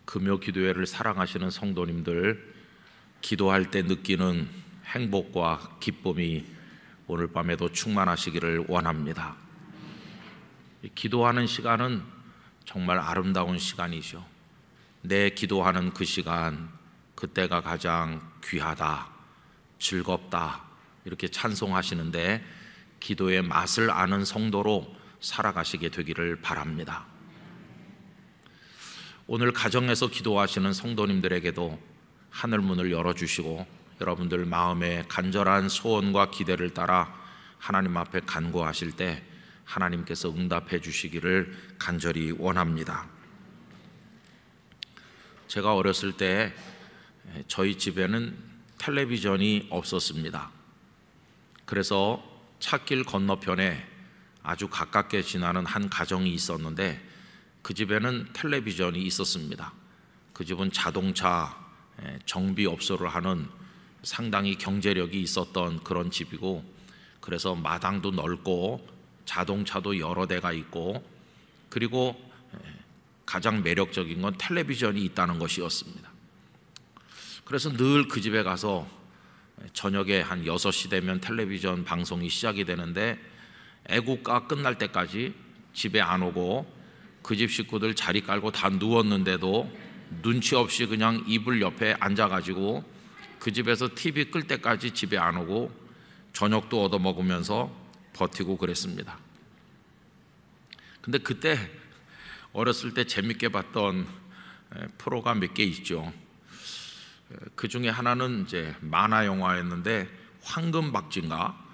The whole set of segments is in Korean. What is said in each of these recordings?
금요 기도회를 사랑하시는 성도님들, 기도할 때 느끼는 행복과 기쁨이 오늘 밤에도 충만하시기를 원합니다. 기도하는 시간은 정말 아름다운 시간이죠. 내 기도하는 그 시간, 그때가 가장 귀하다, 즐겁다 이렇게 찬송하시는데, 기도의 맛을 아는 성도로 살아가시게 되기를 바랍니다. 오늘 가정에서 기도하시는 성도님들에게도 하늘문을 열어주시고, 여러분들 마음의 간절한 소원과 기대를 따라 하나님 앞에 간구하실 때 하나님께서 응답해 주시기를 간절히 원합니다. 제가 어렸을 때 저희 집에는 텔레비전이 없었습니다. 그래서 찻길 건너편에 아주 가깝게 지나는 한 가정이 있었는데, 그 집에는 텔레비전이 있었습니다. 그 집은 자동차 정비업소를 하는 상당히 경제력이 있었던 그런 집이고, 그래서 마당도 넓고 자동차도 여러 대가 있고, 그리고 가장 매력적인 건 텔레비전이 있다는 것이었습니다. 그래서 늘 그 집에 가서 저녁에 한 6시 되면 텔레비전 방송이 시작이 되는데, 애국가 끝날 때까지 집에 안 오고 그 집 식구들 자리 깔고 다 누웠는데도 눈치 없이 그냥 이불 옆에 앉아가지고 그 집에서 TV 끌 때까지 집에 안 오고 저녁도 얻어먹으면서 버티고 그랬습니다. 근데 그때 어렸을 때 재밌게 봤던 프로가 몇 개 있죠. 그 중에 하나는 이제 만화 영화였는데, 황금박쥐인가?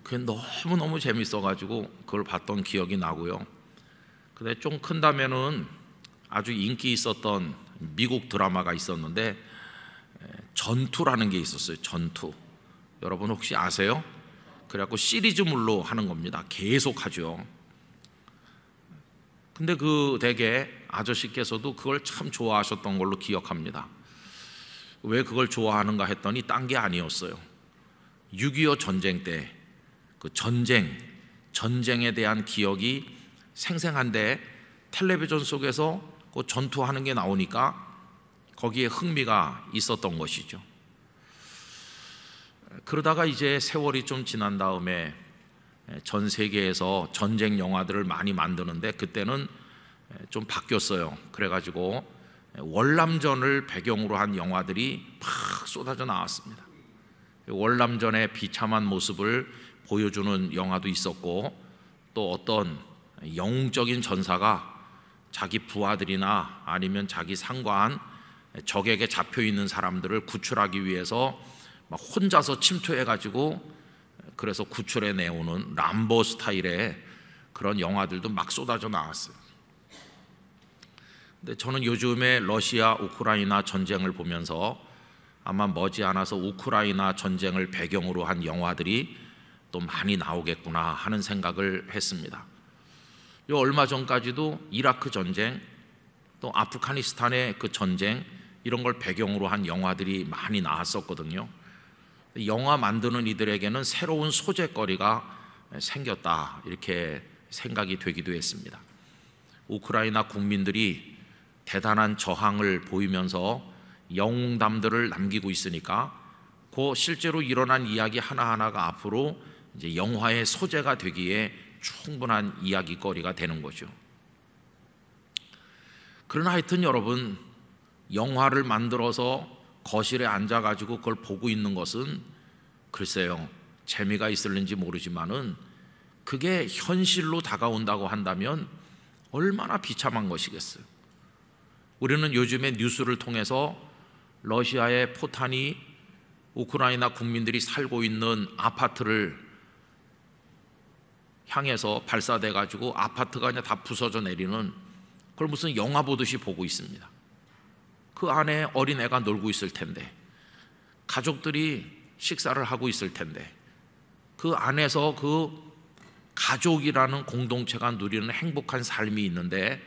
그게 너무너무 재밌어가지고 그걸 봤던 기억이 나고요. 근데 좀 큰다면은 아주 인기 있었던 미국 드라마가 있었는데, 전투라는 게 있었어요. 전투. 여러분 혹시 아세요? 그래갖고 시리즈물로 하는 겁니다. 계속 하죠. 근데 그 대개 아저씨께서도 그걸 참 좋아하셨던 걸로 기억합니다. 왜 그걸 좋아하는가 했더니 딴 게 아니었어요. 6.25 전쟁 때 그 전쟁에 대한 기억이 생생한데, 텔레비전 속에서 그 전투하는 게 나오니까 거기에 흥미가 있었던 것이죠. 그러다가 이제 세월이 좀 지난 다음에 전 세계에서 전쟁 영화들을 많이 만드는데, 그때는 좀 바뀌었어요. 그래가지고 월남전을 배경으로 한 영화들이 막 쏟아져 나왔습니다. 월남전의 비참한 모습을 보여주는 영화도 있었고, 또 어떤 영웅적인 전사가 자기 부하들이나 아니면 자기 상관, 적에게 잡혀있는 사람들을 구출하기 위해서 막 혼자서 침투해가지고 그래서 구출해 내오는 람보 스타일의 그런 영화들도 막 쏟아져 나왔어요. 근데 저는 요즘에 러시아 우크라이나 전쟁을 보면서 아마 머지않아서 우크라이나 전쟁을 배경으로 한 영화들이 또 많이 나오겠구나 하는 생각을 했습니다. 얼마 전까지도 이라크 전쟁, 또 아프가니스탄의 그 전쟁, 이런 걸 배경으로 한 영화들이 많이 나왔었거든요. 영화 만드는 이들에게는 새로운 소재거리가 생겼다, 이렇게 생각이 되기도 했습니다. 우크라이나 국민들이 대단한 저항을 보이면서 영웅담들을 남기고 있으니까 그 실제로 일어난 이야기 하나하나가 앞으로 이제 영화의 소재가 되기에 충분한 이야기거리가 되는 거죠. 그러나 하여튼 여러분, 영화를 만들어서 거실에 앉아가지고 그걸 보고 있는 것은 글쎄요, 재미가 있을는지 모르지만은 그게 현실로 다가온다고 한다면 얼마나 비참한 것이겠어요. 우리는 요즘에 뉴스를 통해서 러시아의 포탄이 우크라이나 국민들이 살고 있는 아파트를 향해서 발사돼 가지고 아파트가 그냥 다 부서져 내리는, 그걸 무슨 영화 보듯이 보고 있습니다. 그 안에 어린애가 놀고 있을 텐데, 가족들이 식사를 하고 있을 텐데, 그 안에서 그 가족이라는 공동체가 누리는 행복한 삶이 있는데,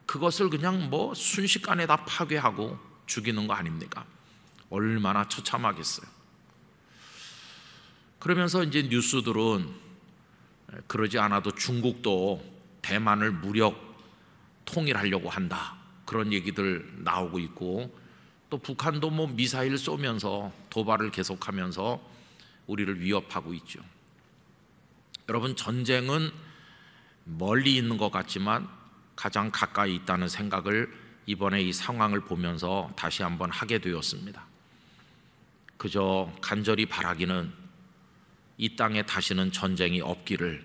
그것을 그냥 뭐 순식간에 다 파괴하고 죽이는 거 아닙니까? 얼마나 처참하겠어요. 그러면서 이제 뉴스들은 그러지 않아도 중국도 대만을 무력 통일하려고 한다, 그런 얘기들 나오고 있고, 또 북한도 뭐 미사일 쏘면서 도발을 계속하면서 우리를 위협하고 있죠. 여러분, 전쟁은 멀리 있는 것 같지만 가장 가까이 있다는 생각을 이번에 이 상황을 보면서 다시 한번 하게 되었습니다. 그저 간절히 바라기는 이 땅에 다시는 전쟁이 없기를,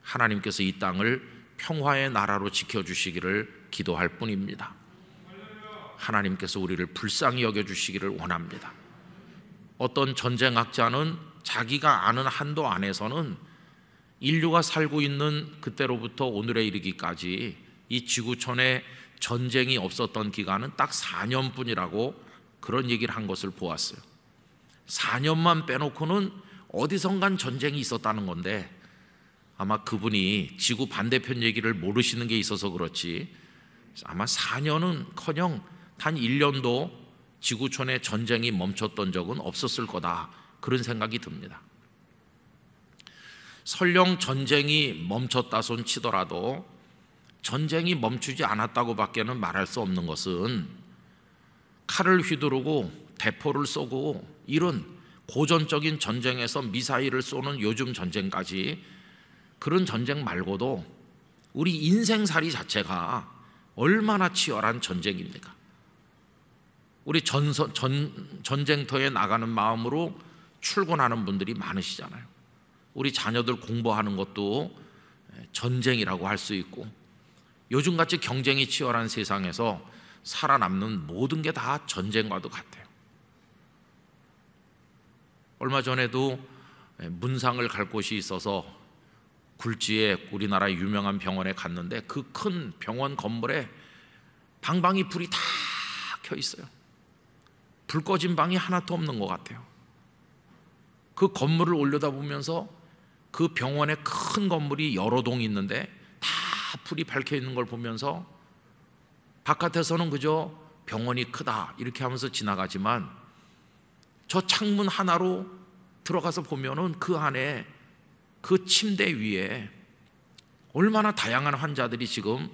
하나님께서 이 땅을 평화의 나라로 지켜주시기를 기도할 뿐입니다. 하나님께서 우리를 불쌍히 여겨주시기를 원합니다. 어떤 전쟁학자는 자기가 아는 한도 안에서는 인류가 살고 있는 그때로부터 오늘에 이르기까지 이 지구촌에 전쟁이 없었던 기간은 딱 4년뿐이라고 그런 얘기를 한 것을 보았어요. 4년만 빼놓고는 어디선간 전쟁이 있었다는 건데, 아마 그분이 지구 반대편 얘기를 모르시는 게 있어서 그렇지, 아마 4년은커녕 단 1년도 지구촌에 전쟁이 멈췄던 적은 없었을 거다, 그런 생각이 듭니다. 설령 전쟁이 멈췄다 손 치더라도 전쟁이 멈추지 않았다고 밖에는 말할 수 없는 것은, 칼을 휘두르고 대포를 쏘고 이런 고전적인 전쟁에서 미사일을 쏘는 요즘 전쟁까지, 그런 전쟁 말고도 우리 인생살이 자체가 얼마나 치열한 전쟁입니까? 우리 전쟁터에 나가는 마음으로 출근하는 분들이 많으시잖아요. 우리 자녀들 공부하는 것도 전쟁이라고 할 수 있고, 요즘같이 경쟁이 치열한 세상에서 살아남는 모든 게 다 전쟁과도 같아요. 얼마 전에도 문상을 갈 곳이 있어서 굴지에 우리나라 유명한 병원에 갔는데, 그 큰 병원 건물에 방방이 불이 다 켜 있어요. 불 꺼진 방이 하나도 없는 것 같아요. 그 건물을 올려다보면서 그 병원의 큰 건물이 여러 동이 있는데 다 불이 밝혀 있는 걸 보면서, 바깥에서는 그저 병원이 크다 이렇게 하면서 지나가지만, 저 창문 하나로 들어가서 보면은 그 안에, 그 침대 위에 얼마나 다양한 환자들이 지금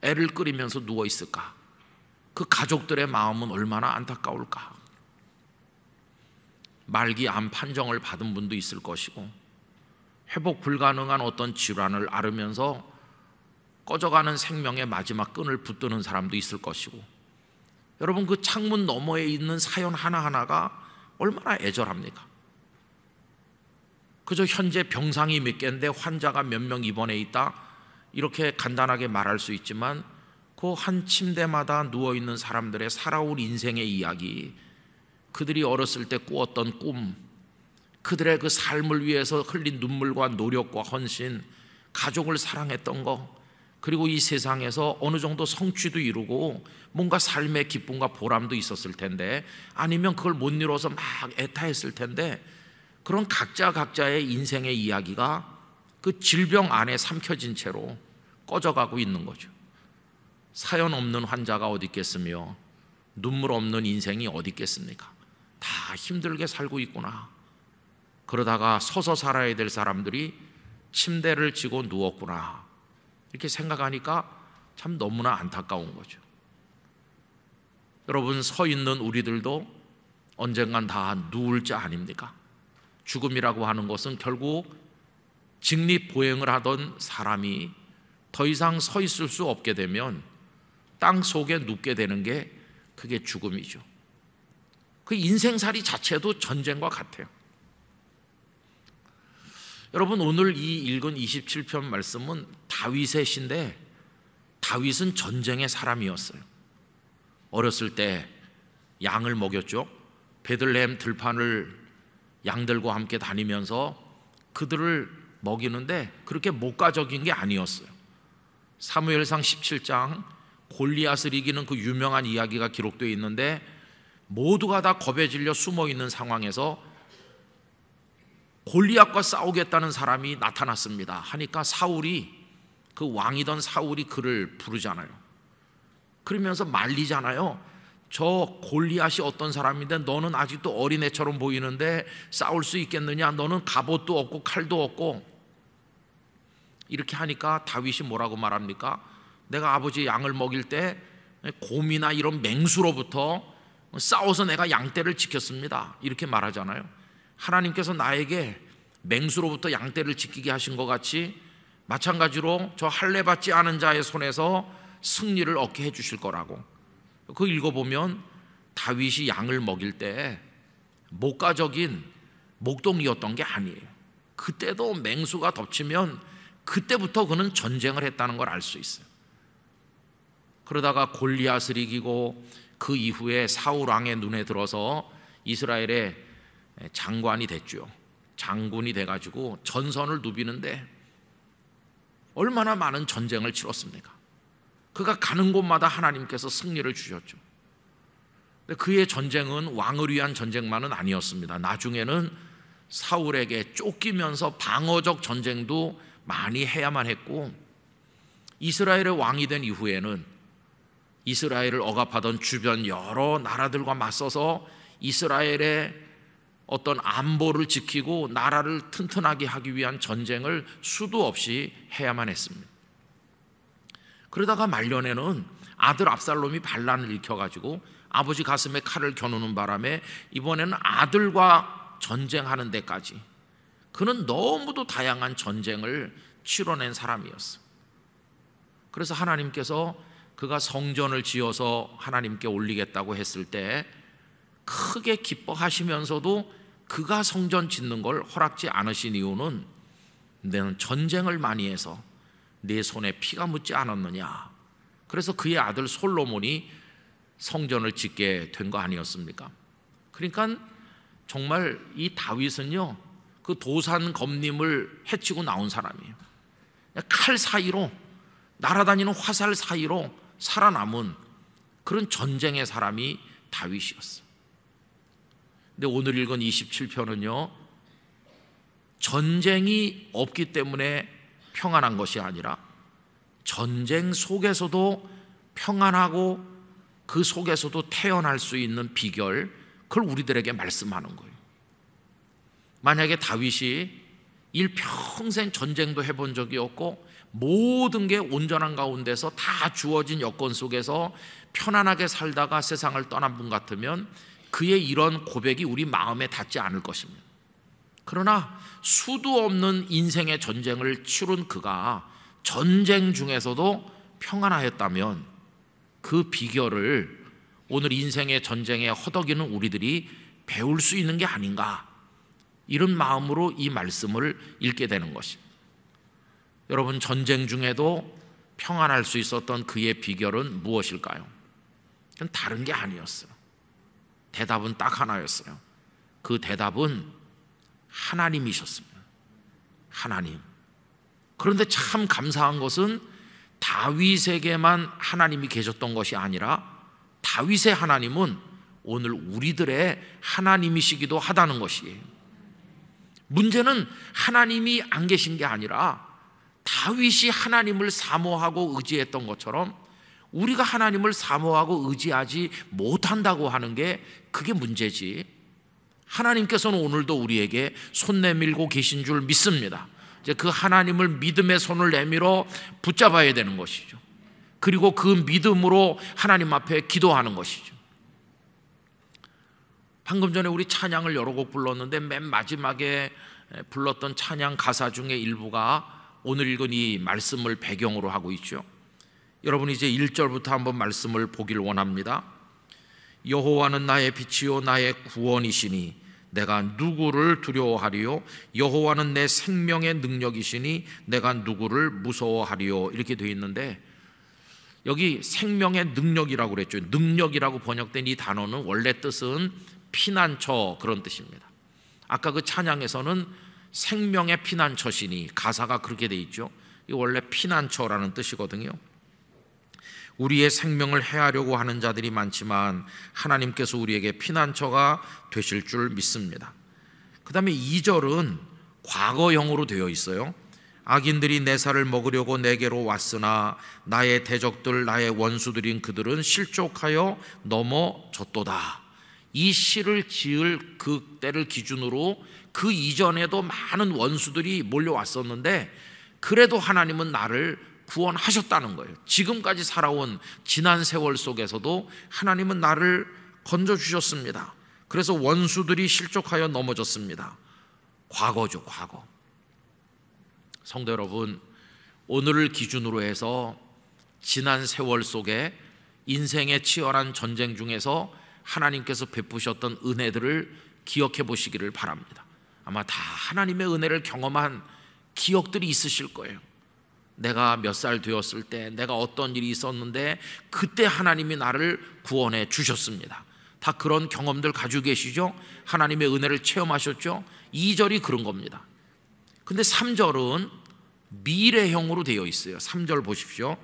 애를 끓이면서 누워 있을까? 그 가족들의 마음은 얼마나 안타까울까? 말기 암 판정을 받은 분도 있을 것이고, 회복 불가능한 어떤 질환을 앓으면서 꺼져가는 생명의 마지막 끈을 붙드는 사람도 있을 것이고, 여러분, 그 창문 너머에 있는 사연 하나하나가 얼마나 애절합니까? 그저 현재 병상이 몇 개인데 환자가 몇 명 입원해 있다, 이렇게 간단하게 말할 수 있지만, 그 한 침대마다 누워있는 사람들의 살아온 인생의 이야기, 그들이 어렸을 때 꾸었던 꿈, 그들의 그 삶을 위해서 흘린 눈물과 노력과 헌신, 가족을 사랑했던 거, 그리고 이 세상에서 어느 정도 성취도 이루고 뭔가 삶의 기쁨과 보람도 있었을 텐데, 아니면 그걸 못 이뤄서 막 애타했을 텐데, 그런 각자의 인생의 이야기가 그 질병 안에 삼켜진 채로 꺼져가고 있는 거죠. 사연 없는 환자가 어디 있겠으며 눈물 없는 인생이 어디 있겠습니까? 다 힘들게 살고 있구나. 그러다가 서서 살아야 될 사람들이 침대를 지고 누웠구나, 이렇게 생각하니까 참 너무나 안타까운 거죠. 여러분, 서 있는 우리들도 언젠간 다 누울 자 아닙니까? 죽음이라고 하는 것은 결국 직립보행을 하던 사람이 더 이상 서 있을 수 없게 되면 땅 속에 눕게 되는 게, 그게 죽음이죠. 그 인생살이 자체도 전쟁과 같아요. 여러분, 오늘 이 읽은 27편 말씀은 다윗의 시인데, 다윗은 전쟁의 사람이었어요. 어렸을 때 양을 먹였죠. 베들레헴 들판을 양들과 함께 다니면서 그들을 먹이는데 그렇게 목가적인 게 아니었어요. 사무엘상 17장 골리앗을 이기는 그 유명한 이야기가 기록되어 있는데, 모두가 다 겁에 질려 숨어 있는 상황에서 골리앗과 싸우겠다는 사람이 나타났습니다 하니까 사울이, 그 왕이던 사울이 그를 부르잖아요. 그러면서 말리잖아요. 저 골리앗이 어떤 사람인데 너는 아직도 어린애처럼 보이는데 싸울 수 있겠느냐? 너는 갑옷도 없고 칼도 없고. 이렇게 하니까 다윗이 뭐라고 말합니까? 내가 아버지 양을 먹일 때 곰이나 이런 맹수로부터 싸워서 내가 양떼를 지켰습니다, 이렇게 말하잖아요. 하나님께서 나에게 맹수로부터 양떼를 지키게 하신 것 같이 마찬가지로 저 할례받지 않은 자의 손에서 승리를 얻게 해주실 거라고. 그 읽어보면 다윗이 양을 먹일 때 목가적인 목동이었던 게 아니에요. 그때도 맹수가 덮치면 그때부터 그는 전쟁을 했다는 걸 알 수 있어요. 그러다가 골리앗을 이기고 그 이후에 사울 왕의 눈에 들어서 이스라엘의 장관이 됐죠. 장군이 돼가지고 전선을 누비는데 얼마나 많은 전쟁을 치렀습니까? 그가 가는 곳마다 하나님께서 승리를 주셨죠. 근데 그의 전쟁은 왕을 위한 전쟁만은 아니었습니다. 나중에는 사울에게 쫓기면서 방어적 전쟁도 많이 해야만 했고, 이스라엘의 왕이 된 이후에는 이스라엘을 억압하던 주변 여러 나라들과 맞서서 이스라엘의 어떤 안보를 지키고 나라를 튼튼하게 하기 위한 전쟁을 수도 없이 해야만 했습니다. 그러다가 말년에는 아들 압살롬이 반란을 일으켜가지고 아버지 가슴에 칼을 겨누는 바람에 이번에는 아들과 전쟁하는 데까지, 그는 너무도 다양한 전쟁을 치러낸 사람이었어요. 그래서 하나님께서 그가 성전을 지어서 하나님께 올리겠다고 했을 때 크게 기뻐하시면서도 그가 성전 짓는 걸 허락지 않으신 이유는 너는 전쟁을 많이 해서 내 손에 피가 묻지 않았느냐. 그래서 그의 아들 솔로몬이 성전을 짓게 된 거 아니었습니까? 그러니까 정말 이 다윗은요, 그 도산 검림을 해치고 나온 사람이에요. 칼 사이로, 날아다니는 화살 사이로 살아남은 그런 전쟁의 사람이 다윗이었어요. 근데 오늘 읽은 27편은요, 전쟁이 없기 때문에 평안한 것이 아니라 전쟁 속에서도 평안하고 그 속에서도 태어날 수 있는 비결, 그걸 우리들에게 말씀하는 거예요. 만약에 다윗이 일평생 전쟁도 해본 적이 없고 모든 게 온전한 가운데서 다 주어진 여건 속에서 편안하게 살다가 세상을 떠난 분 같으면 그의 이런 고백이 우리 마음에 닿지 않을 것입니다. 그러나 수도 없는 인생의 전쟁을 치룬 그가 전쟁 중에서도 평안하였다면 그 비결을 오늘 인생의 전쟁에 허덕이는 우리들이 배울 수 있는 게 아닌가, 이런 마음으로 이 말씀을 읽게 되는 것입니다. 여러분, 전쟁 중에도 평안할 수 있었던 그의 비결은 무엇일까요? 그건 다른 게 아니었어요. 대답은 딱 하나였어요. 그 대답은 하나님이셨습니다. 하나님. 그런데 참 감사한 것은 다윗에게만 하나님이 계셨던 것이 아니라 다윗의 하나님은 오늘 우리들의 하나님이시기도 하다는 것이에요. 문제는 하나님이 안 계신 게 아니라 다윗이 하나님을 사모하고 의지했던 것처럼 우리가 하나님을 사모하고 의지하지 못한다고 하는 게 그게 문제지. 하나님께서는 오늘도 우리에게 손 내밀고 계신 줄 믿습니다. 이제 그 하나님을 믿음의 손을 내밀어 붙잡아야 되는 것이죠. 그리고 그 믿음으로 하나님 앞에 기도하는 것이죠. 방금 전에 우리 찬양을 여러 곡 불렀는데 맨 마지막에 불렀던 찬양 가사 중에 일부가 오늘 읽은 이 말씀을 배경으로 하고 있죠. 여러분, 이제 1절부터 한번 말씀을 보길 원합니다. 여호와는 나의 빛이요 나의 구원이시니 내가 누구를 두려워하리요? 여호와는 내 생명의 능력이시니 내가 누구를 무서워하리요? 이렇게 되어 있는데, 여기 생명의 능력이라고 그랬죠. 능력이라고 번역된 이 단어는 원래 뜻은 피난처, 그런 뜻입니다. 아까 그 찬양에서는 생명의 피난처시니, 가사가 그렇게 되어 있죠. 이 원래 피난처라는 뜻이거든요. 우리의 생명을 해하려고 하는 자들이 많지만 하나님께서 우리에게 피난처가 되실 줄 믿습니다. 그 다음에 2절은 과거형으로 되어 있어요. 악인들이 내 살을 먹으려고 내게로 왔으나 나의 대적들, 나의 원수들인 그들은 실족하여 넘어졌도다. 이 시를 지을 그 때를 기준으로 그 이전에도 많은 원수들이 몰려왔었는데 그래도 하나님은 나를 구원하셨다는 거예요. 지금까지 살아온 지난 세월 속에서도 하나님은 나를 건져주셨습니다. 그래서 원수들이 실족하여 넘어졌습니다. 과거죠, 과거. 성도 여러분, 오늘을 기준으로 해서 지난 세월 속에 인생의 치열한 전쟁 중에서 하나님께서 베푸셨던 은혜들을 기억해 보시기를 바랍니다. 아마 다 하나님의 은혜를 경험한 기억들이 있으실 거예요. 내가 몇 살 되었을 때 내가 어떤 일이 있었는데 그때 하나님이 나를 구원해 주셨습니다. 다 그런 경험들 가지고 계시죠? 하나님의 은혜를 체험하셨죠? 2절이 그런 겁니다. 근데 3절은 미래형으로 되어 있어요. 3절 보십시오.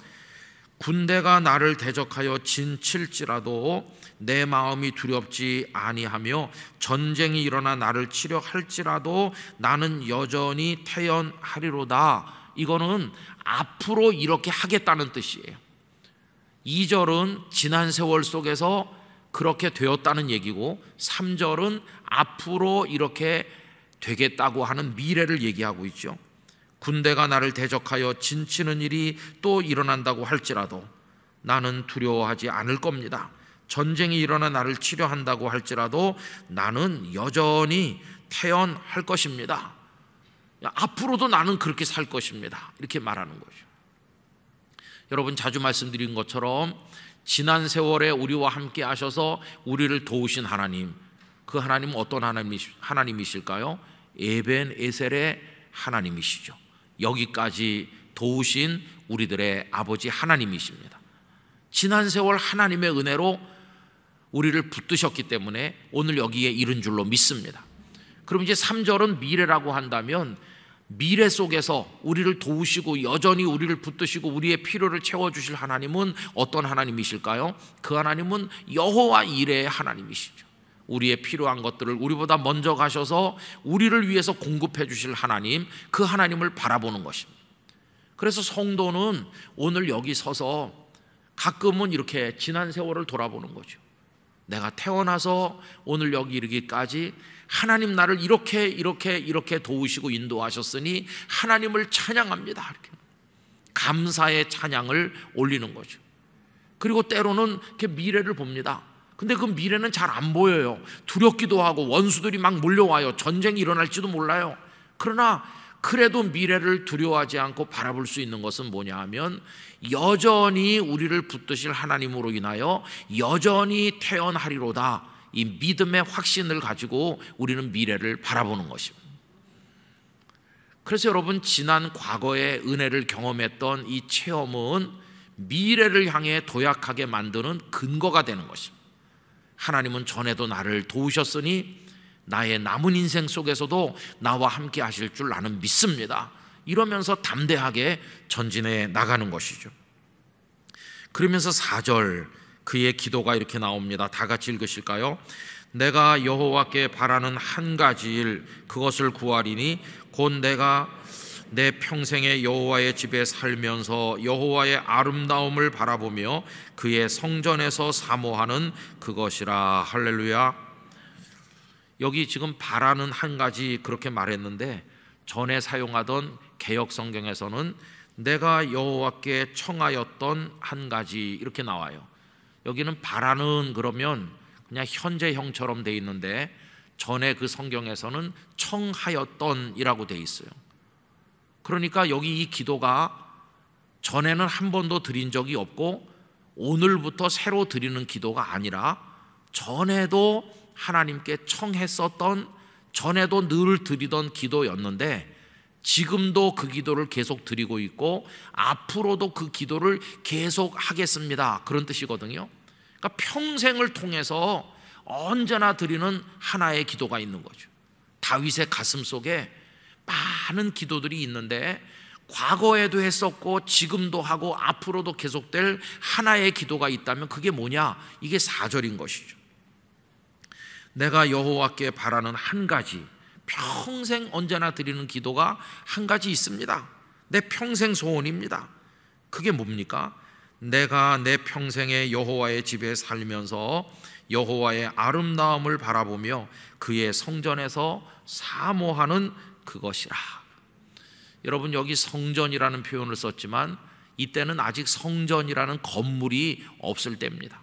군대가 나를 대적하여 진칠지라도 내 마음이 두렵지 아니하며 전쟁이 일어나 나를 치려 할지라도 나는 여전히 태연하리로다. 이거는 앞으로 이렇게 하겠다는 뜻이에요. 2절은 지난 세월 속에서 그렇게 되었다는 얘기고 3절은 앞으로 이렇게 되겠다고 하는 미래를 얘기하고 있죠. 군대가 나를 대적하여 진치는 일이 또 일어난다고 할지라도 나는 두려워하지 않을 겁니다. 전쟁이 일어나 나를 치려 한다고 할지라도 나는 여전히 태연할 것입니다. 앞으로도 나는 그렇게 살 것입니다. 이렇게 말하는 거죠. 여러분, 자주 말씀드린 것처럼 지난 세월에 우리와 함께 하셔서 우리를 도우신 하나님, 그 하나님은 어떤 하나님이실까요? 에벤 에셀의 하나님이시죠. 여기까지 도우신 우리들의 아버지 하나님이십니다. 지난 세월 하나님의 은혜로 우리를 붙드셨기 때문에 오늘 여기에 이른 줄로 믿습니다. 그럼 이제 3절은 미래라고 한다면 미래 속에서 우리를 도우시고 여전히 우리를 붙드시고 우리의 필요를 채워주실 하나님은 어떤 하나님이실까요? 그 하나님은 여호와 이레의 하나님이시죠. 우리의 필요한 것들을 우리보다 먼저 가셔서 우리를 위해서 공급해 주실 하나님, 그 하나님을 바라보는 것입니다. 그래서 성도는 오늘 여기 서서 가끔은 이렇게 지난 세월을 돌아보는 거죠. 내가 태어나서 오늘 여기 이르기까지 하나님 나를 이렇게 도우시고 인도하셨으니 하나님을 찬양합니다. 이렇게 감사의 찬양을 올리는 거죠. 그리고 때로는 이렇게 미래를 봅니다. 근데 그 미래는 잘 안 보여요. 두렵기도 하고 원수들이 막 몰려와요. 전쟁이 일어날지도 몰라요. 그러나 그래도 미래를 두려워하지 않고 바라볼 수 있는 것은 뭐냐 하면 여전히 우리를 붙드실 하나님으로 인하여 여전히 태연하리로다. 이 믿음의 확신을 가지고 우리는 미래를 바라보는 것입니다. 그래서 여러분, 지난 과거의 은혜를 경험했던 이 체험은 미래를 향해 도약하게 만드는 근거가 되는 것입니다. 하나님은 전에도 나를 도우셨으니 나의 남은 인생 속에서도 나와 함께 하실 줄 나는 믿습니다. 이러면서 담대하게 전진해 나가는 것이죠. 그러면서 4절 그의 기도가 이렇게 나옵니다. 다 같이 읽으실까요? 내가 여호와께 바라는 한 가지 일 그것을 구하리니 곧 내가 내 평생에 여호와의 집에 살면서 여호와의 아름다움을 바라보며 그의 성전에서 사모하는 그것이라. 할렐루야. 여기 지금 바라는 한 가지 그렇게 말했는데 전에 사용하던 개역 성경에서는 내가 여호와께 청하였던 한 가지 이렇게 나와요. 여기는 바라는 그러면 그냥 현재형처럼 돼 있는데 전에 그 성경에서는 청하였던이라고 돼 있어요. 그러니까 여기 이 기도가 전에는 한 번도 드린 적이 없고 오늘부터 새로 드리는 기도가 아니라 전에도 하나님께 청했었던, 전에도 늘 드리던 기도였는데 지금도 그 기도를 계속 드리고 있고 앞으로도 그 기도를 계속 하겠습니다. 그런 뜻이거든요. 그러니까 평생을 통해서 언제나 드리는 하나의 기도가 있는 거죠. 다윗의 가슴 속에 많은 기도들이 있는데 과거에도 했었고 지금도 하고 앞으로도 계속될 하나의 기도가 있다면 그게 뭐냐? 이게 4절인 것이죠. 내가 여호와께 바라는 한 가지, 평생 언제나 드리는 기도가 한 가지 있습니다. 내 평생 소원입니다. 그게 뭡니까? 내가 내 평생에 여호와의 집에 살면서 여호와의 아름다움을 바라보며 그의 성전에서 사모하는 그것이라. 여러분, 여기 성전이라는 표현을 썼지만 이때는 아직 성전이라는 건물이 없을 때입니다.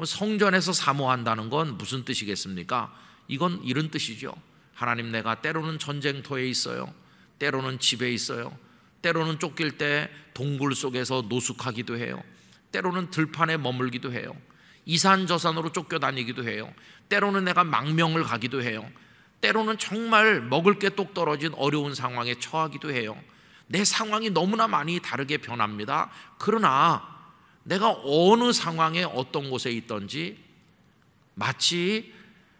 성전에서 사모한다는 건 무슨 뜻이겠습니까? 이건 이런 뜻이죠. 하나님, 내가 때로는 전쟁터에 있어요. 때로는 집에 있어요. 때로는 쫓길 때 동굴 속에서 노숙하기도 해요. 때로는 들판에 머물기도 해요. 이산저산으로 쫓겨다니기도 해요. 때로는 내가 망명을 가기도 해요. 때로는 정말 먹을 게 똑 떨어진 어려운 상황에 처하기도 해요. 내 상황이 너무나 많이 다르게 변합니다. 그러나 내가 어느 상황에 어떤 곳에 있든지 마치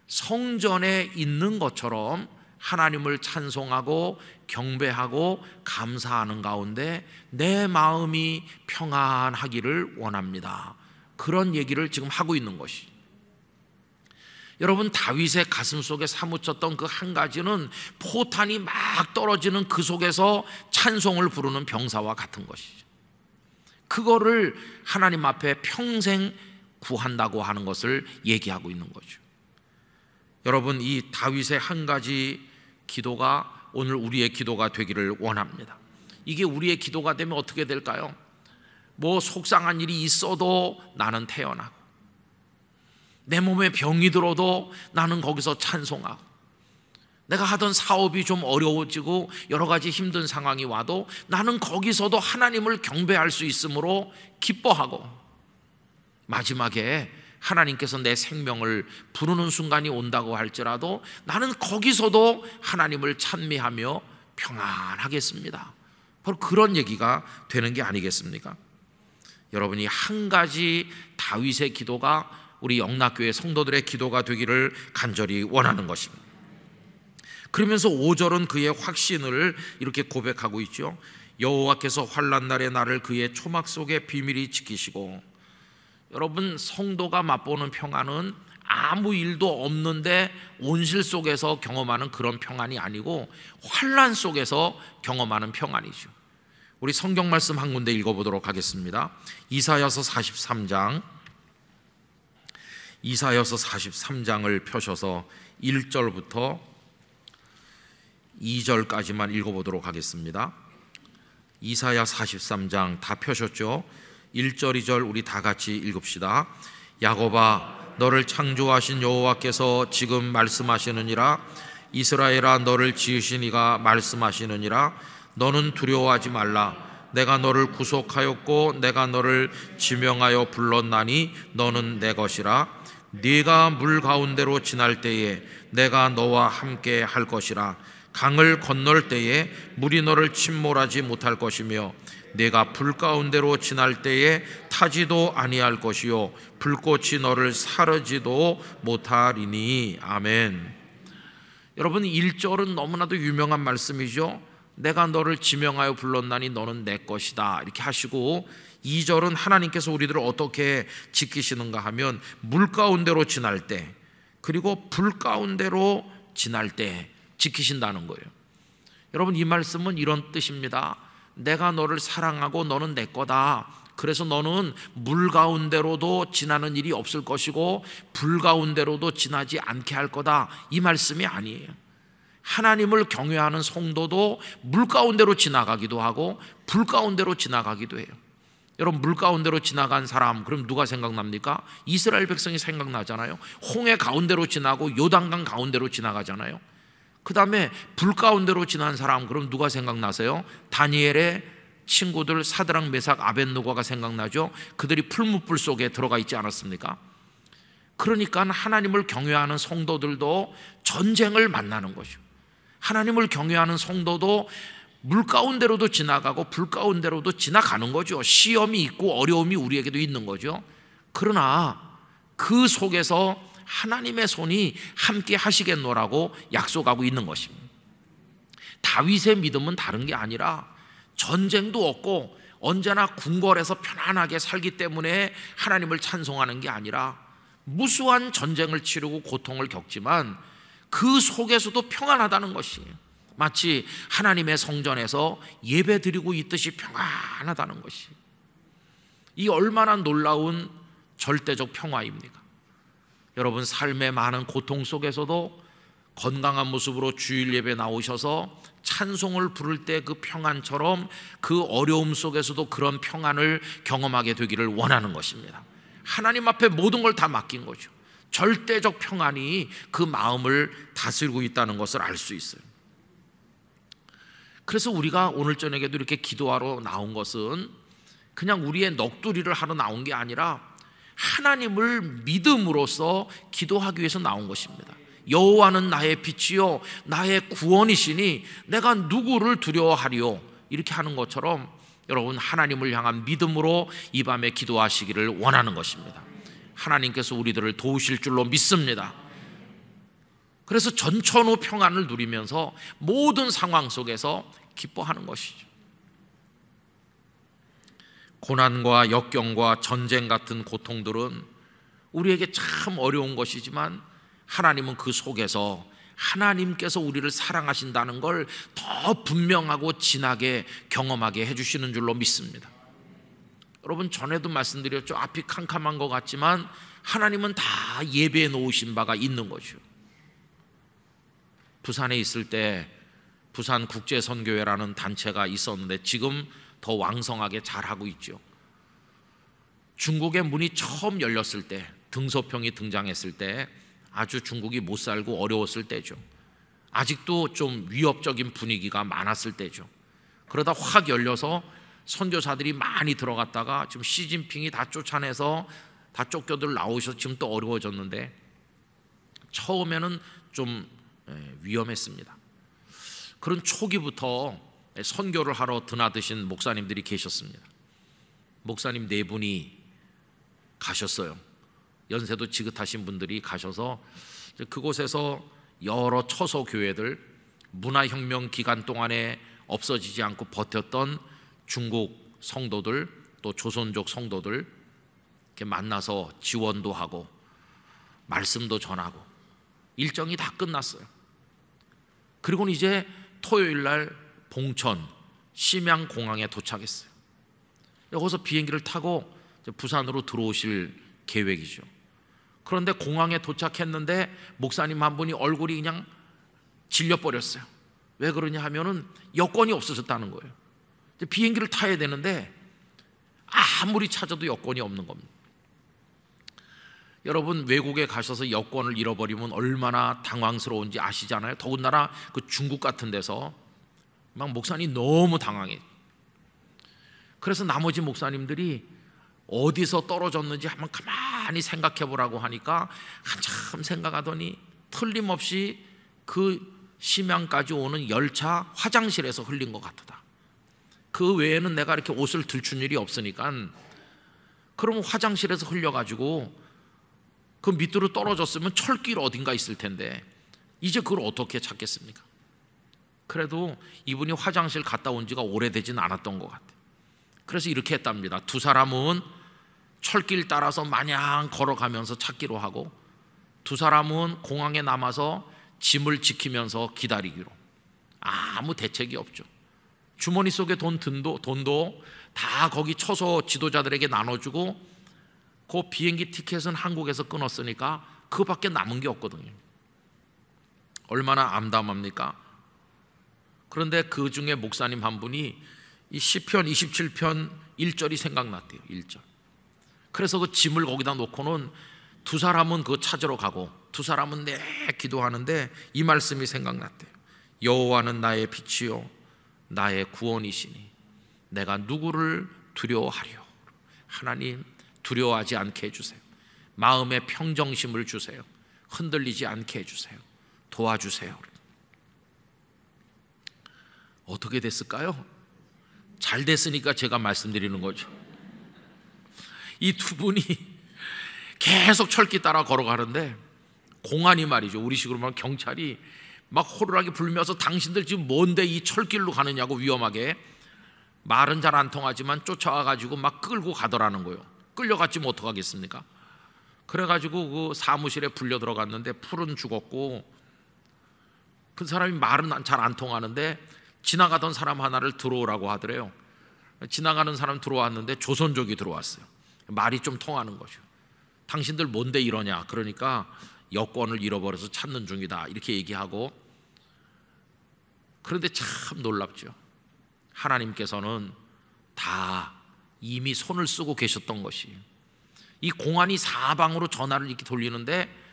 성전에 있는 것처럼 하나님을 찬송하고 경배하고 감사하는 가운데 내 마음이 평안하기를 원합니다. 그런 얘기를 지금 하고 있는 것이, 여러분, 다윗의 가슴 속에 사무쳤던 그 한 가지는 포탄이 막 떨어지는 그 속에서 찬송을 부르는 병사와 같은 것이죠. 그거를 하나님 앞에 평생 구한다고 하는 것을 얘기하고 있는 거죠. 여러분, 이 다윗의 한 가지 기도가 오늘 우리의 기도가 되기를 원합니다. 이게 우리의 기도가 되면 어떻게 될까요? 뭐 속상한 일이 있어도 나는 태어나고, 내 몸에 병이 들어도 나는 거기서 찬송하고, 내가 하던 사업이 좀 어려워지고 여러 가지 힘든 상황이 와도 나는 거기서도 하나님을 경배할 수 있으므로 기뻐하고, 마지막에 하나님께서 내 생명을 부르는 순간이 온다고 할지라도 나는 거기서도 하나님을 찬미하며 평안하겠습니다. 바로 그런 얘기가 되는 게 아니겠습니까? 여러분이 한 가지 다윗의 기도가 우리 영락교회 성도들의 기도가 되기를 간절히 원하는 것입니다. 그러면서 5절은 그의 확신을 이렇게 고백하고 있죠. 여호와께서 환난 날에 나를 그의 초막 속에 비밀히 지키시고, 여러분, 성도가 맛보는 평안은 아무 일도 없는데 온실 속에서 경험하는 그런 평안이 아니고 환난 속에서 경험하는 평안이죠. 우리 성경 말씀 한 군데 읽어보도록 하겠습니다. 이사야서 43장을 펴셔서 1절부터 2절까지만 읽어보도록 하겠습니다. 이사야 43장 다 펴셨죠? 1절 2절 우리 다 같이 읽읍시다. 야곱아, 너를 창조하신 여호와께서 지금 말씀하시느니라. 이스라엘아, 너를 지으신 이가 말씀하시느니라. 너는 두려워하지 말라. 내가 너를 구속하였고 내가 너를 지명하여 불렀나니 너는 내 것이라. 네가 물 가운데로 지날 때에 내가 너와 함께 할 것이라. 강을 건널 때에 물이 너를 침몰하지 못할 것이며 네가 불 가운데로 지날 때에 타지도 아니할 것이요 불꽃이 너를 사르지도 못하리니. 아멘. 여러분, 1절은 너무나도 유명한 말씀이죠. 내가 너를 지명하여 불렀나니 너는 내 것이다, 이렇게 하시고, 2절은 하나님께서 우리들을 어떻게 지키시는가 하면 물 가운데로 지날 때 그리고 불 가운데로 지날 때 지키신다는 거예요. 여러분, 이 말씀은 이런 뜻입니다. 내가 너를 사랑하고 너는 내 거다. 그래서 너는 물 가운데로도 지나는 일이 없을 것이고 불 가운데로도 지나지 않게 할 거다, 이 말씀이 아니에요. 하나님을 경외하는 성도도 물 가운데로 지나가기도 하고 불 가운데로 지나가기도 해요. 여러분, 물 가운데로 지나간 사람, 그럼 누가 생각납니까? 이스라엘 백성이 생각나잖아요. 홍해 가운데로 지나고 요단강 가운데로 지나가잖아요. 그 다음에 불 가운데로 지난 사람, 그럼 누가 생각나세요? 다니엘의 친구들 사드락 메삭 아벳느고가 생각나죠. 그들이 풀무불 속에 들어가 있지 않았습니까? 그러니까 하나님을 경외하는 성도들도 전쟁을 만나는 거죠. 하나님을 경외하는 성도도 물 가운데로도 지나가고 불 가운데로도 지나가는 거죠. 시험이 있고 어려움이 우리에게도 있는 거죠. 그러나 그 속에서 하나님의 손이 함께 하시겠노라고 약속하고 있는 것입니다. 다윗의 믿음은 다른 게 아니라 전쟁도 없고 언제나 궁궐에서 편안하게 살기 때문에 하나님을 찬송하는 게 아니라 무수한 전쟁을 치르고 고통을 겪지만 그 속에서도 평안하다는 것이에요. 마치 하나님의 성전에서 예배 드리고 있듯이 평안하다는 것이, 이 얼마나 놀라운 절대적 평화입니까? 여러분, 삶의 많은 고통 속에서도 건강한 모습으로 주일 예배 나오셔서 찬송을 부를 때 그 평안처럼 그 어려움 속에서도 그런 평안을 경험하게 되기를 원하는 것입니다. 하나님 앞에 모든 걸 다 맡긴 거죠. 절대적 평안이 그 마음을 다스리고 있다는 것을 알 수 있어요. 그래서 우리가 오늘 저녁에도 이렇게 기도하러 나온 것은 그냥 우리의 넋두리를 하러 나온 게 아니라 하나님을 믿음으로써 기도하기 위해서 나온 것입니다. 여호와는 나의 빛이요 나의 구원이시니 내가 누구를 두려워하리요, 이렇게 하는 것처럼 여러분 하나님을 향한 믿음으로 이 밤에 기도하시기를 원하는 것입니다. 하나님께서 우리들을 도우실 줄로 믿습니다. 그래서 전천후 평안을 누리면서 모든 상황 속에서 기뻐하는 것이죠. 고난과 역경과 전쟁 같은 고통들은 우리에게 참 어려운 것이지만 하나님은 그 속에서 하나님께서 우리를 사랑하신다는 걸 더 분명하고 진하게 경험하게 해주시는 줄로 믿습니다. 여러분, 전에도 말씀드렸죠. 앞이 캄캄한 것 같지만 하나님은 다 예배해 놓으신 바가 있는 거죠. 부산에 있을 때 부산국제선교회라는 단체가 있었는데 지금 더 왕성하게 잘하고 있죠. 중국의 문이 처음 열렸을 때, 등소평이 등장했을 때 아주 중국이 못 살고 어려웠을 때죠. 아직도 좀 위협적인 분위기가 많았을 때죠. 그러다 확 열려서 선교사들이 많이 들어갔다가 지금 시진핑이 다 쫓아내서 다 쫓겨들 나오셔서 지금 또 어려워졌는데 처음에는 좀 위험했습니다. 그런 초기부터 선교를 하러 드나드신 목사님들이 계셨습니다. 목사님 4분이 가셨어요. 연세도 지긋하신 분들이 가셔서 그곳에서 여러 처소 교회들, 문화혁명 기간 동안에 없어지지 않고 버텼던 중국 성도들, 또 조선족 성도들 이렇게 만나서 지원도 하고 말씀도 전하고 일정이 다 끝났어요. 그리고는 이제 토요일 날 봉천 심양공항에 도착했어요. 여기서 비행기를 타고 부산으로 들어오실 계획이죠. 그런데 공항에 도착했는데 목사님 한 분이 얼굴이 그냥 질려버렸어요. 왜 그러냐 하면은 여권이 없어졌다는 거예요. 비행기를 타야 되는데 아무리 찾아도 여권이 없는 겁니다. 여러분, 외국에 가셔서 여권을 잃어버리면 얼마나 당황스러운지 아시잖아요. 더군다나 그 중국 같은 데서 막 목사님 너무 당황해. 그래서 나머지 목사님들이 어디서 떨어졌는지 한번 가만히 생각해 보라고 하니까 한참 생각하더니 틀림없이 그 심양까지 오는 열차 화장실에서 흘린 것 같다. 그 외에는 내가 이렇게 옷을 들춘 일이 없으니까 그러면 화장실에서 흘려가지고 그 밑으로 떨어졌으면 철길 어딘가 있을 텐데 이제 그걸 어떻게 찾겠습니까? 그래도 이분이 화장실 갔다 온 지가 오래되진 않았던 것 같아요. 그래서 이렇게 했답니다. 두 사람은 철길 따라서 마냥 걸어가면서 찾기로 하고, 두 사람은 공항에 남아서 짐을 지키면서 기다리기로. 아무 대책이 없죠. 주머니 속에 돈도 다 거기 처소 지도자들에게 나눠주고, 그 비행기 티켓은 한국에서 끊었으니까 그거밖에 남은 게 없거든요. 얼마나 암담합니까? 그런데 그 중에 목사님 한 분이 이 시편 27편 1절이 생각났대요. 1절. 그래서 그 짐을 거기다 놓고는 두 사람은 그거 찾으러 가고 두 사람은 기도하는데 이 말씀이 생각났대요. 여호와는 나의 빛이요 나의 구원이시니 내가 누구를 두려워하리요. 하나님, 두려워하지 않게 해주세요. 마음의 평정심을 주세요. 흔들리지 않게 해주세요. 도와주세요. 어떻게 됐을까요? 잘 됐으니까 제가 말씀드리는 거죠. 이 두 분이 계속 철길 따라 걸어가는데 공안이 말이죠, 우리식으로 말하면 경찰이 막 호루라기 불면서 당신들 지금 뭔데 이 철길로 가느냐고 위험하게, 말은 잘 안 통하지만 쫓아와가지고 막 끌고 가더라는 거예요. 끌려갔지면 어떡하겠습니까? 그래가지고 그 사무실에 불려 들어갔는데 풀은 죽었고, 그 사람이 말은 잘 안 통하는데 지나가던 사람 하나를 들어오라고 하더래요. 지나가는 사람 들어왔는데 조선족이 들어왔어요. 말이 좀 통하는 거죠. 당신들 뭔데 이러냐? 그러니까 여권을 잃어버려서 찾는 중이다 이렇게 얘기하고, 그런데 참 놀랍죠. 하나님께서는 다 이미 손을 쓰고 계셨던 것이, 이 공안이 사방으로 전화를 이렇게 돌리는데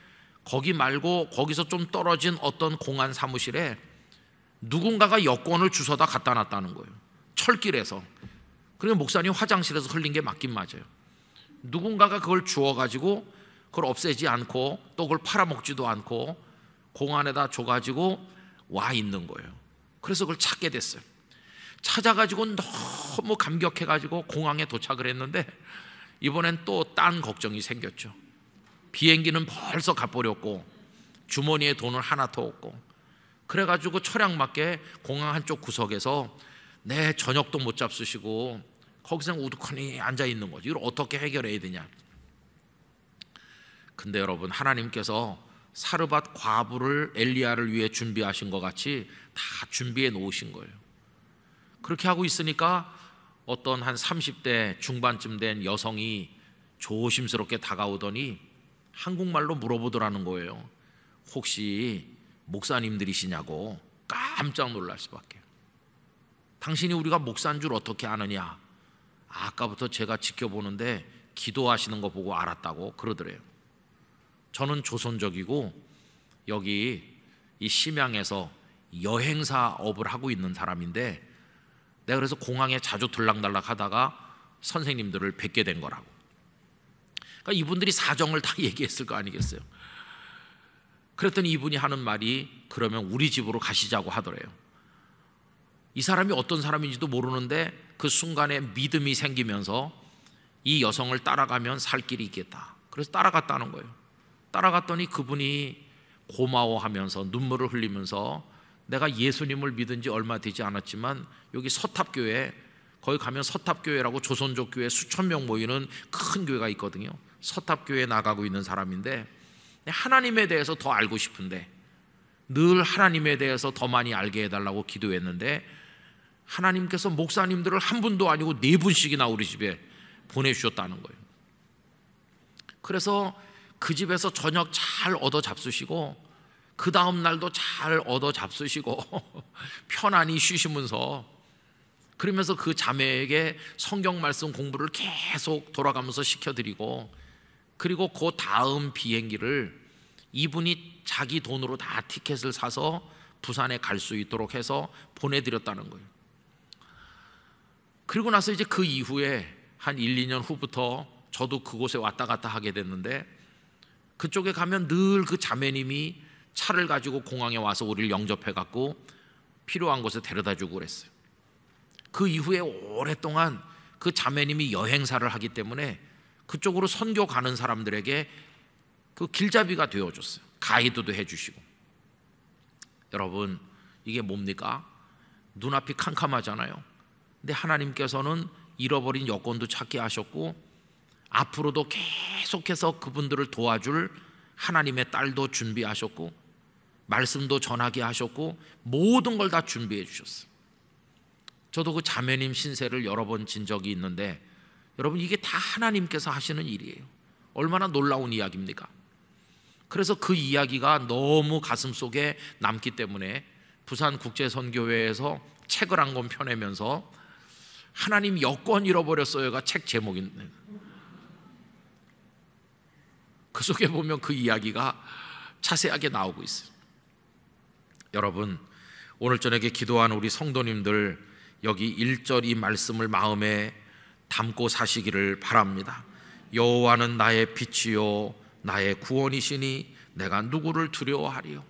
거기 말고 거기서 좀 떨어진 어떤 공안 사무실에 누군가가 여권을 주워다 갖다 놨다는 거예요. 철길에서. 그리고 목사님 화장실에서 흘린 게 맞긴 맞아요. 누군가가 그걸 주워가지고 그걸 없애지 않고 또 그걸 팔아먹지도 않고 공안에다 줘가지고 와 있는 거예요. 그래서 그걸 찾게 됐어요. 찾아가지고 너무 감격해가지고 공항에 도착을 했는데 이번엔 또 딴 걱정이 생겼죠. 비행기는 벌써 가버렸고 주머니에 돈은 하나도 없고, 그래가지고 철양맞게 공항 한쪽 구석에서 내 저녁도 못 잡수시고 거기서 우두커니 앉아있는 거지. 이걸 어떻게 해결해야 되냐. 근데 여러분, 하나님께서 사르밧 과부를 엘리야를 위해 준비하신 것 같이 다 준비해 놓으신 거예요. 그렇게 하고 있으니까 어떤 한 30대 중반쯤 된 여성이 조심스럽게 다가오더니 한국말로 물어보더라는 거예요. 혹시 목사님들이시냐고. 깜짝 놀랄 수밖에. 당신이 우리가 목사인 줄 어떻게 아느냐. 아까부터 제가 지켜보는데 기도하시는 거 보고 알았다고 그러더래요. 저는 조선족이고 여기 이 심양에서 여행사업을 하고 있는 사람인데, 내가 그래서 공항에 자주 들락날락 하다가 선생님들을 뵙게 된 거라고. 그러니까 이분들이 사정을 다 얘기했을 거 아니겠어요. 그랬더니 이분이 하는 말이, 그러면 우리 집으로 가시자고 하더래요. 이 사람이 어떤 사람인지도 모르는데 그 순간에 믿음이 생기면서 이 여성을 따라가면 살 길이 있겠다. 그래서 따라갔다는 거예요. 따라갔더니 그분이 고마워하면서 눈물을 흘리면서, 내가 예수님을 믿은 지 얼마 되지 않았지만 여기 서탑교회, 거기 가면 서탑교회라고 조선족 교회 수천 명 모이는 큰 교회가 있거든요. 서탑교회에 나가고 있는 사람인데 하나님에 대해서 더 알고 싶은데, 늘 하나님에 대해서 더 많이 알게 해달라고 기도했는데 하나님께서 목사님들을 한 분도 아니고 4분씩이나 우리 집에 보내주셨다는 거예요. 그래서 그 집에서 저녁 잘 얻어 잡수시고 그 다음 날도 잘 얻어 잡수시고 편안히 쉬시면서, 그러면서 그 자매에게 성경 말씀 공부를 계속 돌아가면서 시켜드리고, 그리고 그 다음 비행기를 이분이 자기 돈으로 다 티켓을 사서 부산에 갈 수 있도록 해서 보내드렸다는 거예요. 그리고 나서 이제 그 이후에 한 1, 2년 후부터 저도 그곳에 왔다 갔다 하게 됐는데, 그쪽에 가면 늘 그 자매님이 차를 가지고 공항에 와서 우리를 영접해 갖고 필요한 곳에 데려다 주고 그랬어요. 그 이후에 오랫동안 그 자매님이 여행사를 하기 때문에 그쪽으로 선교 가는 사람들에게 그 길잡이가 되어줬어요. 가이드도 해주시고. 여러분, 이게 뭡니까? 눈앞이 캄캄하잖아요. 근데 하나님께서는 잃어버린 여권도 찾게 하셨고, 앞으로도 계속해서 그분들을 도와줄 하나님의 딸도 준비하셨고, 말씀도 전하게 하셨고, 모든 걸 다 준비해 주셨어요. 저도 그 자매님 신세를 여러 번 진 적이 있는데, 여러분, 이게 다 하나님께서 하시는 일이에요. 얼마나 놀라운 이야기입니까? 그래서 그 이야기가 너무 가슴 속에 남기 때문에 부산국제선교회에서 책을 한 권 펴내면서 하나님 여권 잃어버렸어요가 책 제목인데, 그 속에 보면 그 이야기가 자세하게 나오고 있어요. 여러분, 오늘 저녁에 기도하는 우리 성도님들, 여기 1절 이 말씀을 마음에 담고 사시기를 바랍니다. 여호와는 나의 빛이요 나의 구원이시니 내가 누구를 두려워하리요.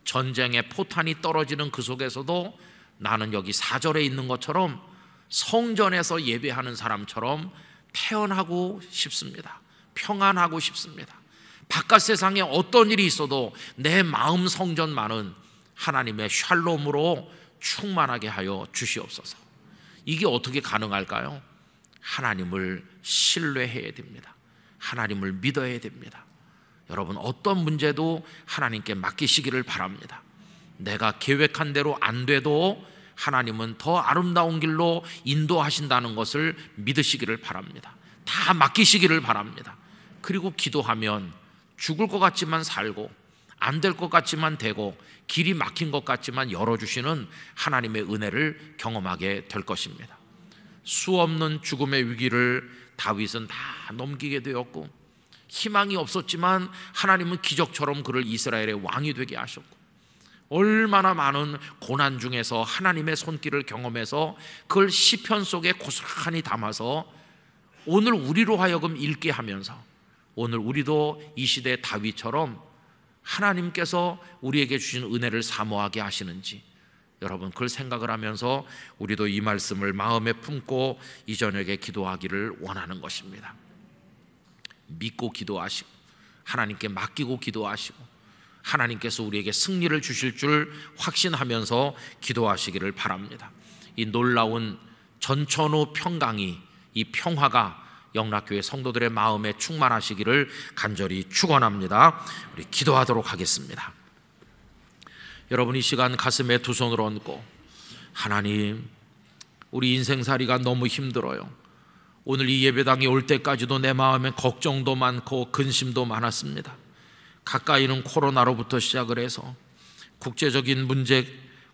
전쟁의 포탄이 떨어지는 그 속에서도 나는 여기 4절에 있는 것처럼 성전에서 예배하는 사람처럼 태어나고 싶습니다. 평안하고 싶습니다. 바깥 세상에 어떤 일이 있어도 내 마음 성전만은 하나님의 샬롬으로 충만하게 하여 주시옵소서. 이게 어떻게 가능할까요? 하나님을 신뢰해야 됩니다. 하나님을 믿어야 됩니다. 여러분, 어떤 문제도 하나님께 맡기시기를 바랍니다. 내가 계획한 대로 안 돼도 하나님은 더 아름다운 길로 인도하신다는 것을 믿으시기를 바랍니다. 다 맡기시기를 바랍니다. 그리고 기도하면 죽을 것 같지만 살고 안 될 것 같지만 되고 길이 막힌 것 같지만 열어주시는 하나님의 은혜를 경험하게 될 것입니다. 수없는 죽음의 위기를 다윗은 다 넘기게 되었고, 희망이 없었지만 하나님은 기적처럼 그를 이스라엘의 왕이 되게 하셨고, 얼마나 많은 고난 중에서 하나님의 손길을 경험해서 그걸 시편 속에 고스란히 담아서 오늘 우리로 하여금 읽게 하면서, 오늘 우리도 이 시대 다윗처럼 하나님께서 우리에게 주신 은혜를 사모하게 하시는지, 여러분 그걸 생각을 하면서 우리도 이 말씀을 마음에 품고 이 저녁에 기도하기를 원하는 것입니다. 믿고 기도하시고 하나님께 맡기고 기도하시고 하나님께서 우리에게 승리를 주실 줄 확신하면서 기도하시기를 바랍니다. 이 놀라운 전천후 평강이, 이 평화가 영락교회 성도들의 마음에 충만하시기를 간절히 축원합니다. 우리 기도하도록 하겠습니다. 여러분, 이 시간 가슴에 두 손을 얹고, 하나님, 우리 인생살이가 너무 힘들어요. 오늘 이 예배당에 올 때까지도 내 마음에 걱정도 많고 근심도 많았습니다. 가까이는 코로나로부터 시작을 해서 국제적인 문제,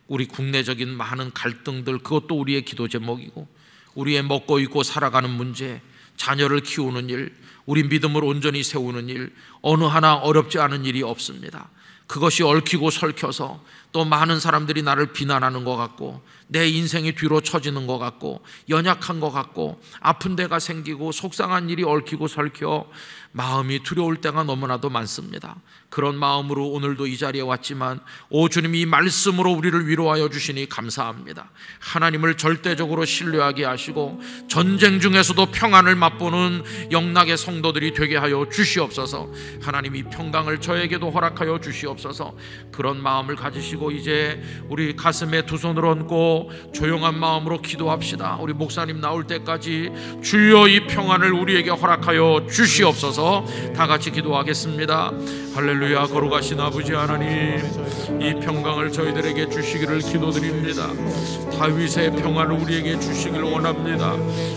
우리 국내적인 많은 갈등들, 그것도 우리의 기도 제목이고, 우리의 먹고 입고 살아가는 문제, 자녀를 키우는 일, 우리 믿음을 온전히 세우는 일, 어느 하나 어렵지 않은 일이 없습니다. 그것이 얽히고 설켜서 또 많은 사람들이 나를 비난하는 것 같고, 내 인생이 뒤로 처지는 것 같고, 연약한 것 같고, 아픈 데가 생기고 속상한 일이 얽히고 설켜 마음이 두려울 때가 너무나도 많습니다. 그런 마음으로 오늘도 이 자리에 왔지만, 오 주님이 이 말씀으로 우리를 위로하여 주시니 감사합니다. 하나님을 절대적으로 신뢰하게 하시고 전쟁 중에서도 평안을 맛보는 영락의 성도들이 되게 하여 주시옵소서. 하나님이 평강을 저에게도 허락하여 주시옵소서. 그런 마음을 가지시고 이제 우리 가슴에 두 손을 얹고 조용한 마음으로 기도합시다. 우리 목사님 나올 때까지 주여 이 평안을 우리에게 허락하여 주시옵소서. 다 같이 기도하겠습니다. 할렐루야. 거룩하신 아버지 하나님, 이 평강을 저희들에게 주시기를 기도드립니다. 다윗의 평안을 우리에게 주시기를 원합니다.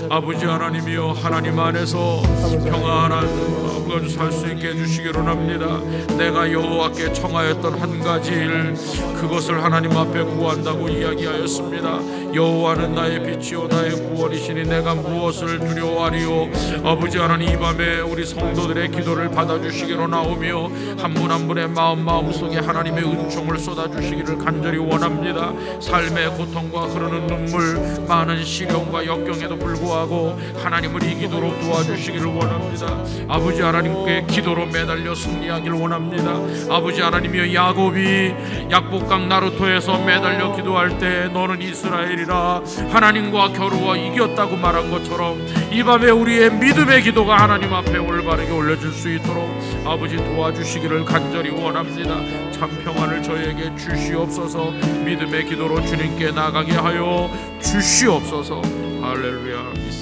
아버지 하나님이여, 하나님 안에서 평안한 살 수 있게 해주시기를 원합니다. 내가 여호와께 청하였던 한 가지 일, 그것을 하나님 앞에 구한다고 이야기하였습니다. 여호와는 나의 빛이요 나의 구원이시니 내가 무엇을 두려워하리요. 아버지 하나님, 이 밤에 우리 성도들의 기도를 받아주시기로 나오며 한 분 한 분의 마음속에 하나님의 은총을 쏟아주시기를 간절히 원합니다. 삶의 고통과 흐르는 눈물, 많은 시련과 역경에도 불구하고 하나님을 이 기도로 도와주시기를 원합니다. 아버지 하나님께 기도로 매달려 승리하기를 원합니다. 아버지 하나님이여, 야곱이 약복강 나루토에서 매달려 기도할 때 너는 이스라엘이라 하나님과 겨루어 이겼다고 말한 것처럼 이 밤에 우리의 믿음의 기도가 하나님 앞에 올바르게 올려줄 수 있도록 아버지 도와주시기를 간절히 원합니다. 참 평안을 저에게 주시옵소서. 믿음의 기도로 주님께 나가게 하여 주시옵소서. 할렐루야.